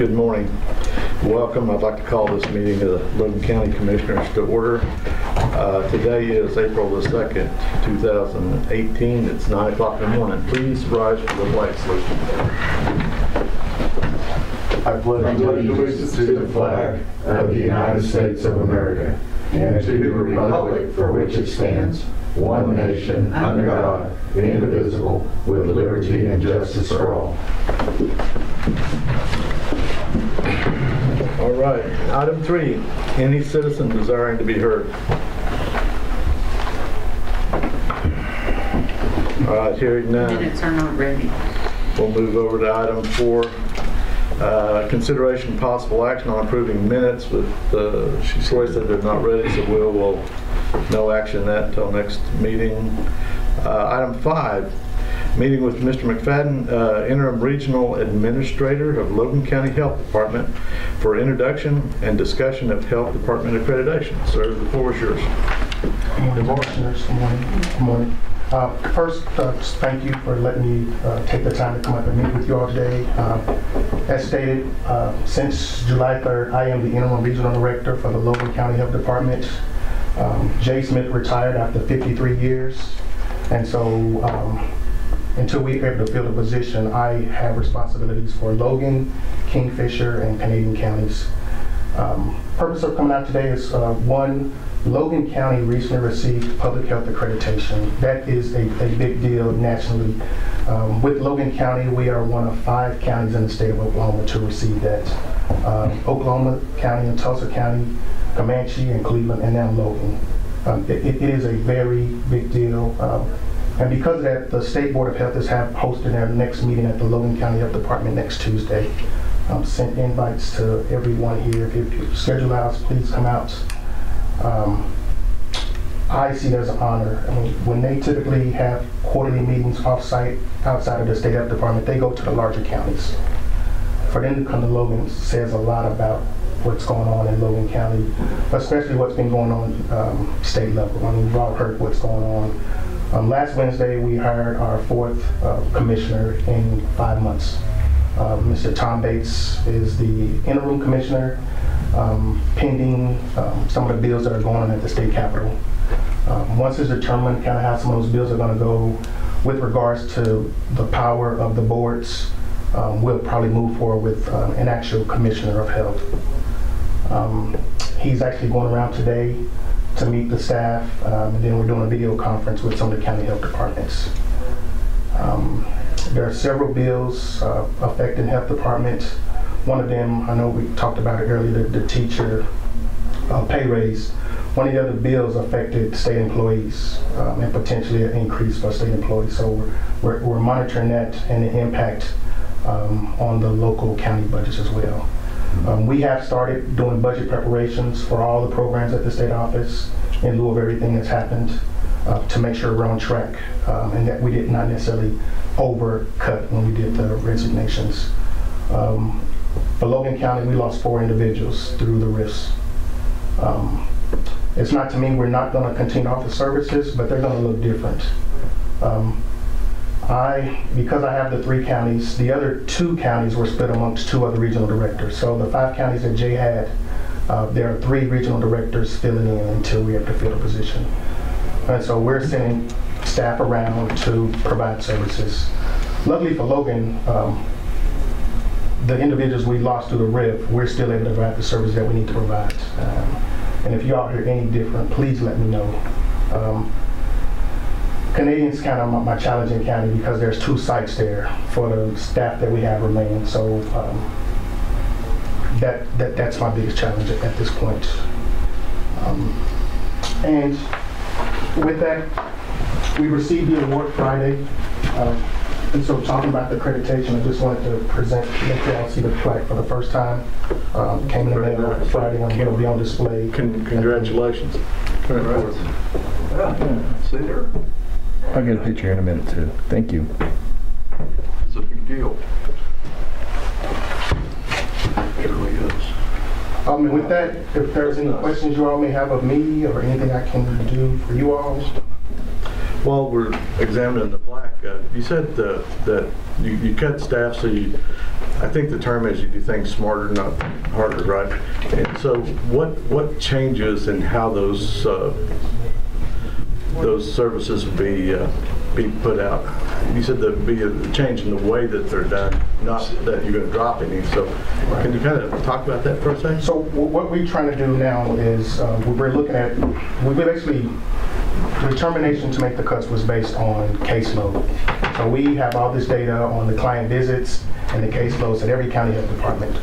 Good morning. Welcome. I'd like to call this meeting of the Logan County Commissioners to order. Today is April the 2nd, 2018. It's 9 o'clock in the morning. Please rise for the flag salute. I pledge allegiance to the flag of the United States of America and to the republic for which it stands, one nation, under God, indivisible, with liberty and justice for all. All right. Item 3, any citizen desiring to be heard. All right, hearing none. Minutes are not ready. We'll move over to item 4. Consideration possible action on approving minutes with, she said they're not ready, so we'll no action on that until next meeting. Item 5, meeting with Mr. McFadden, Interim Regional Administrator of Logan County Health Department for introduction and discussion of Health Department accreditation. Sir, the floor is yours. Good morning, Commissioners. Good morning. Good morning. First, just thank you for letting me take the time to come up and meet with you all today. As stated, since July 3rd, I am the Interim Regional Director for the Logan County Health Department. Jay Smith retired after 53 years, and so until we are able to fill the position, I have responsibilities for Logan, Kingfisher, and Canadian counties. Purpose of coming out today is one, Logan County recently received public health accreditation. That is a big deal nationally. With Logan County, we are one of 5 counties in the state of Oklahoma to receive that. Oklahoma County and Tulsa County, Comanche and Cleveland, and now Logan. It is a very big deal. And because of that, the State Board of Health has hosted their next meeting at the Logan County Health Department next Tuesday. Sent invites to everyone here. If your schedule allows, please come out. I see it as an honor. I mean, when they typically have quarterly meetings off-site outside of the State Health Department, they go to the larger counties. For them to come to Logan says a lot about what's going on in Logan County, especially what's been going on state level. I mean, we've all heard what's going on. Last Wednesday, we hired our 4th commissioner in 5 months. Mr. Tom Bates is the interim commissioner, pending some of the bills that are going on at the state capitol. Once it's determined kind of how some of those bills are going to go with regards to the power of the boards, we'll probably move forward with an actual commissioner of health. He's actually going around today to meet the staff, and then we're doing a video conference with some of the county health departments. There are several bills affecting health department. One of them, I know we talked about it earlier, the teacher pay raise. One of the other bills affected state employees and potentially an increase for state employees. So we're monitoring that and the impact on the local county budgets as well. We have started doing budget preparations for all the programs at the state office in lieu of everything that's happened to make sure we're on track and that we did not necessarily overcut when we did the resignations. For Logan County, we lost 4 individuals through the rifts. It's not to mean we're not going to continue to offer services, but they're going to look different. Because I have the 3 counties, the other 2 counties were split amongst 2 other regional directors. So the 5 counties that Jay had, there are 3 regional directors filling in until we have to fill the position. And so we're sending staff around to provide services. Luckily for Logan, the individuals we lost through the RIF, we're still able to provide the service that we need to provide. And if y'all hear any different, please let me know. Canadian's kind of my challenging county because there's 2 sites there for the staff that we have remaining. So that's my biggest challenge at this point. And with that, we received the award Friday. And so talking about the accreditation, I just wanted to present, let you all see the plaque for the first time. Came in the mail Friday, and it'll be on display. Congratulations. Yeah, see there? I'll get a picture in a minute too. Thank you. It's a big deal. It really is. And with that, if there's any questions you all may have of me or anything I can do for you all. While we're examining the plaque, you said that you cut staff, so you I think the term is you do things smarter, not harder, right? And so what changes in how those services would be put out? You said there'd be a change in the way that they're done, not that you're going to drop any. So can you kind of talk about that for a second? So what we're trying to do now is we're looking at, we basically, the determination to make the cuts was based on caseload. So we have all this data on the client visits and the caseloads at every county health department.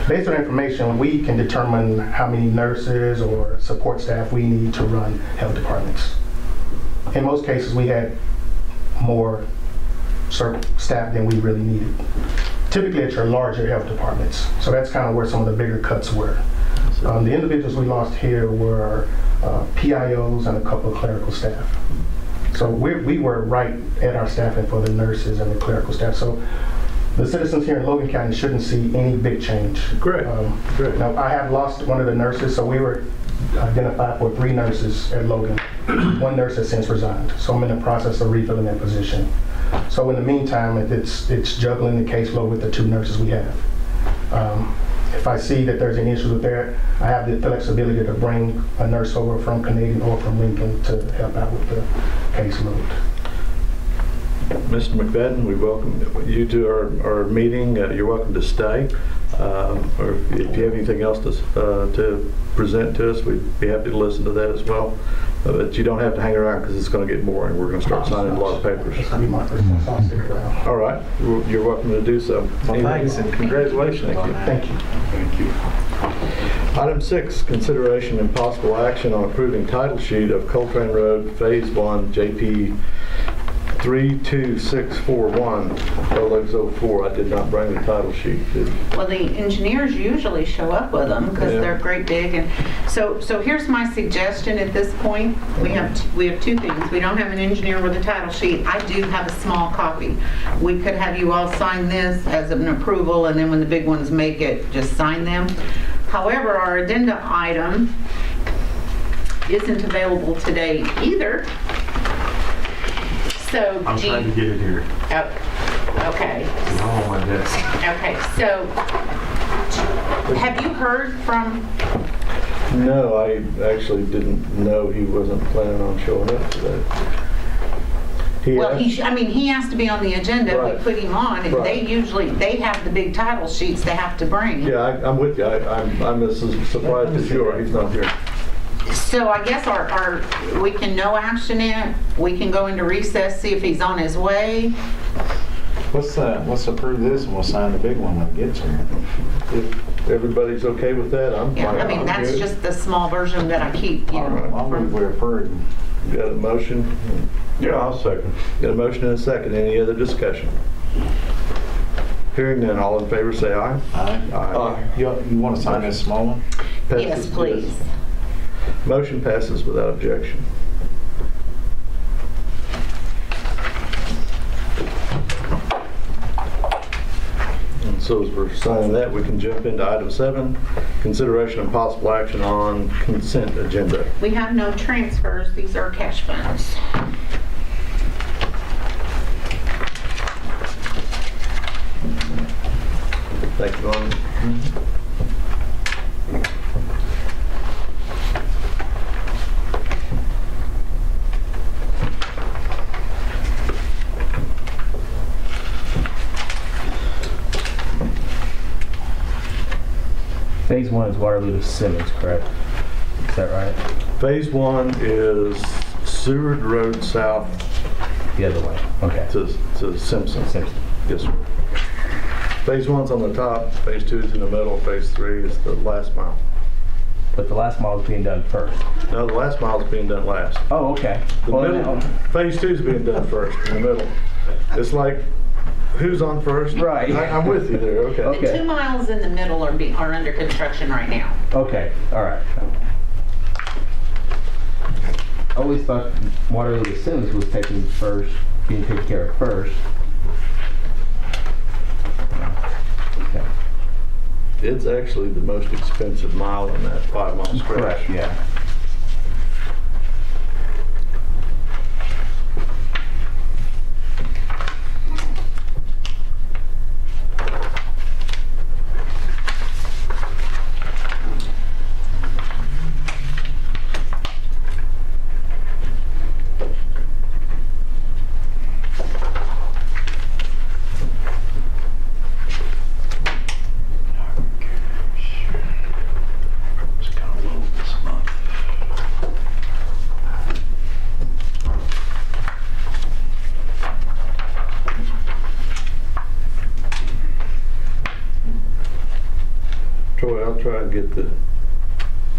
Based on information, we can determine how many nurses or support staff we need to run health departments. In most cases, we had more staff than we really needed. Typically at your larger health departments. So that's kind of where some of the bigger cuts were. The individuals we lost here were PIOs and a couple of clerical staff. So we were right at our staffing for the nurses and the clerical staff. So the citizens here in Logan County shouldn't see any big change. Great. Great. Now, I have lost one of the nurses, so we were identified for 3 nurses at Logan. 1 nurse has since resigned, so I'm in the process of refilling that position. So in the meantime, it's juggling the caseload with the 2 nurses we have. If I see that there's any issues with that, I have the flexibility to bring a nurse over from Canadian or from Lincoln to help out with the caseload. Mr. McFadden, we welcome you to our meeting. You're welcome to stay. Or if you have anything else to present to us, we'd be happy to listen to that as well. But you don't have to hang around because it's going to get boring. We're going to start signing a lot of papers. That's going to be my first time, so I'll stick around. All right. You're welcome to do so. Well, thanks and Congratulations. Thank you. Thank you. Item 6, consideration and possible action on approving title sheet of Coltrane Road Phase 1 JP 32641 LX04. I did not bring the title sheet. Well, the engineers usually show up with them because Yeah. they're great big. And so here's my suggestion at this point. We have 2 things. We don't have an engineer with a title sheet. I do have a small copy. We could have you all sign this as an approval, and then when the big ones make it, just sign them. However, our addenda item isn't available today either. So I'm trying to get it here. Oh, okay. It's all on my desk. Okay, so have you heard from, No, I actually didn't know he wasn't planning on showing up today. well, he has to be on the agenda. Right. We put him on, and Right. they have the big title sheets they have to bring. Yeah, I'm with you. I'm as surprised as you are. He's not here. So I guess we can no action it. We can go into recess, see if he's on his way. Let's approve this and we'll sign the big one when it gets here. If everybody's okay with that, I'm fine. Yeah, I mean, I'm that's good. just the small version that I keep, you All know. right. I'll move we approve. Got a motion? Yeah, I'll second. Got a motion and a second. Any other discussion? Hearing none, all in favor say aye. Aye. Aye. You want to sign this small one? Yes, Passes, please. Motion passes without objection. And so as we're signing that, we can jump into item 7, consideration and possible action on consent agenda. We have no transfers. These are cash funds. Thank you, Logan. Phase 1 is Waterloo to Simmons, correct? Is that right? Phase 1 is Seward Road South The other way. Okay. to Simpson. Simpson. Yes, sir. Phase 1's on the top, Phase 2 is in the middle, Phase 3 is the last mile. But the last mile is being done first. No, the last mile is being done last. Oh, okay. The Well, middle, now- Phase 2 is being done first, in the middle. It's like, who's on first? Right. I'm with you there, okay. Okay. The 2 miles in the middle are under construction right now. Okay, all right. I always thought Waterloo to Simmons was being taken care of first. Okay. It's actually the most expensive mile in that 5-mile stretch. Correct, yeah. get the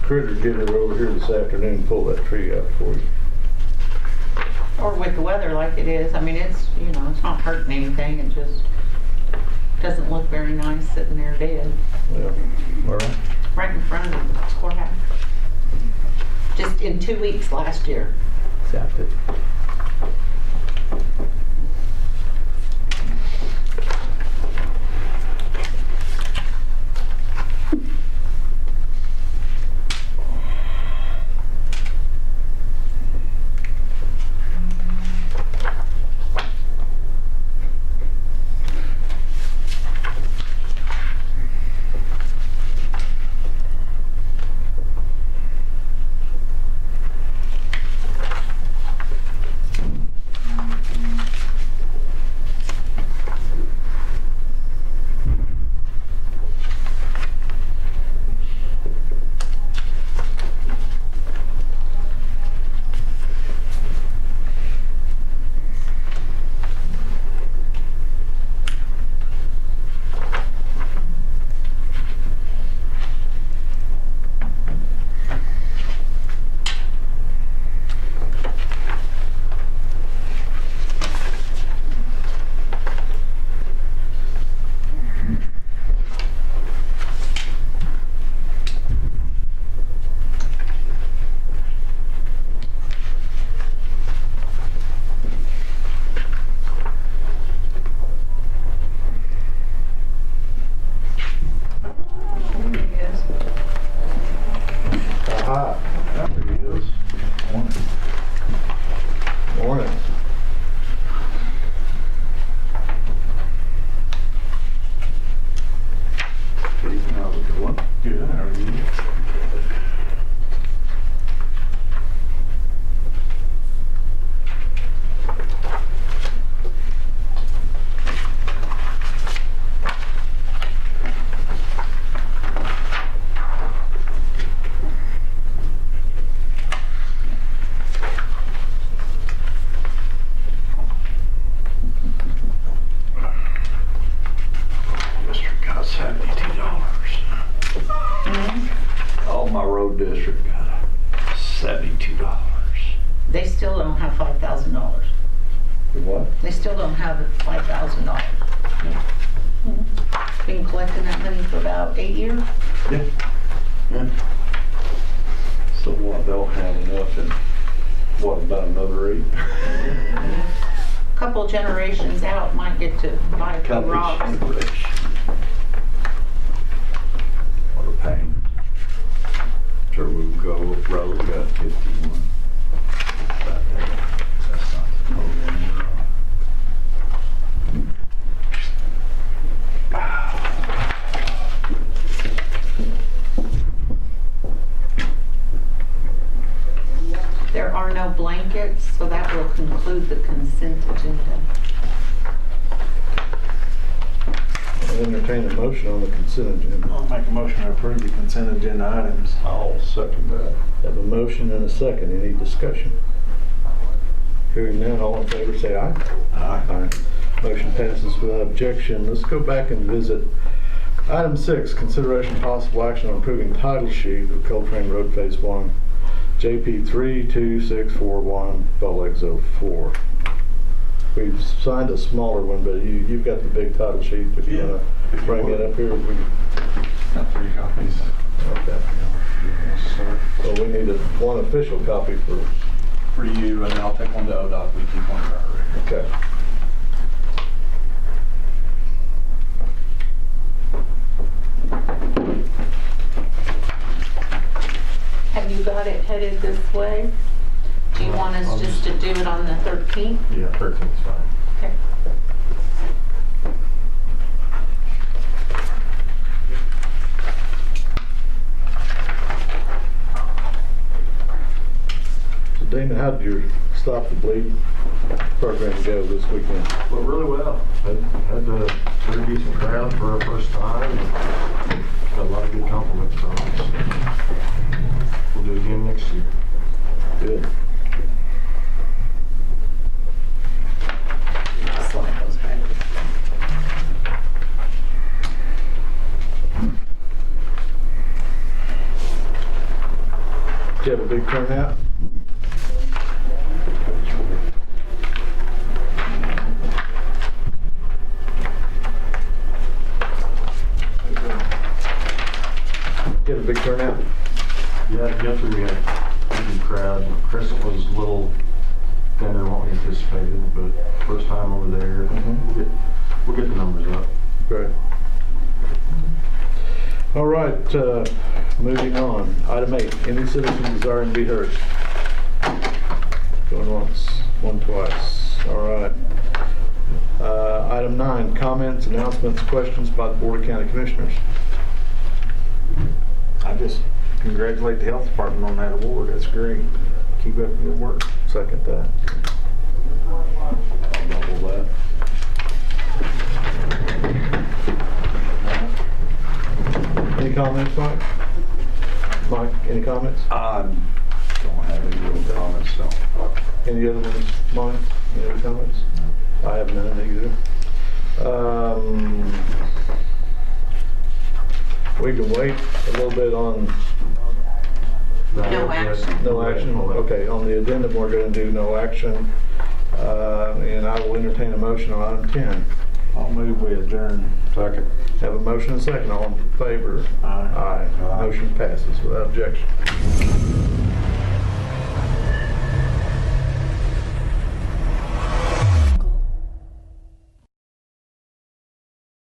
critter getter over here this afternoon and pull that tree out for you. Or with the weather like it is, I mean, it's, you know, it's not hurting anything, it just doesn't look very nice sitting there dead, Yeah. All right. right in front of the courthouse. Just in 2 weeks last year. Zapped it. Aha. There he is. Morning. Keith, how's it going? Good, how are you? District got $72. All my road district got $72. They still don't have $5,000. What? They still don't have $5,000. Been collecting that money for about 8 years. Yeah. Yeah. So what, they'll have enough in, what, about another 8? Couple generations out might get to buy a few Couple rocks. generation. What a pain. Sure we'll go road, got 51. About that. That's not the total one. There are no blankets, so that will conclude the consent agenda. I entertain a motion on the consent agenda. I'll make a motion to approve the consent agenda items. I'll second that. Have a motion and a second. Any discussion? Hearing none, all in favor say aye. Aye. Motion passes without objection. Let's go back and visit item 6, consideration possible action on approving title sheet of Coltrane Road Phase 1, JP 32641, Bell Exo 4. We've signed a smaller one, but you've got the big title sheet. If you want to bring it up here, we Got 3 copies. okay. Well, we need one official copy for you, and then I'll take one to ODOT. We keep one for our record. okay. Have you got it headed this way? Do you want us just to do it on the 13th? Yeah, 13 is fine. Okay. So Damon, how did your Stop the Bleed program go this weekend? Went really well. Had a pretty decent crowd for our first time. And got a lot of good compliments from us. We'll do it again next year. Good. Slide those back. Get a big turnout? Yeah, yesterday we had a good crowd. Crescent was a little thinner than what we anticipated, but first time over there. We'll get the numbers up. Great. All right, moving on. Item 8, any citizen desiring to be heard? Going once, one twice. All right. Item 9, comments, announcements, questions by the Board of County Commissioners. I just congratulate the health department on that award. That's great. Keep up the good work. Second that. I'll double that. Any comments, Mike? Mike, any comments? Don't have any real comments, so. Any other ones, Mike? Any other comments? I have none either. We can wait a little bit on No action. no action. Okay, on the addendum, we're going to do no action. And I will entertain a motion on item 10. I'll move we adjourn. Second. Have a motion and a second. All in favor? Aye. Aye. Motion passes without objection.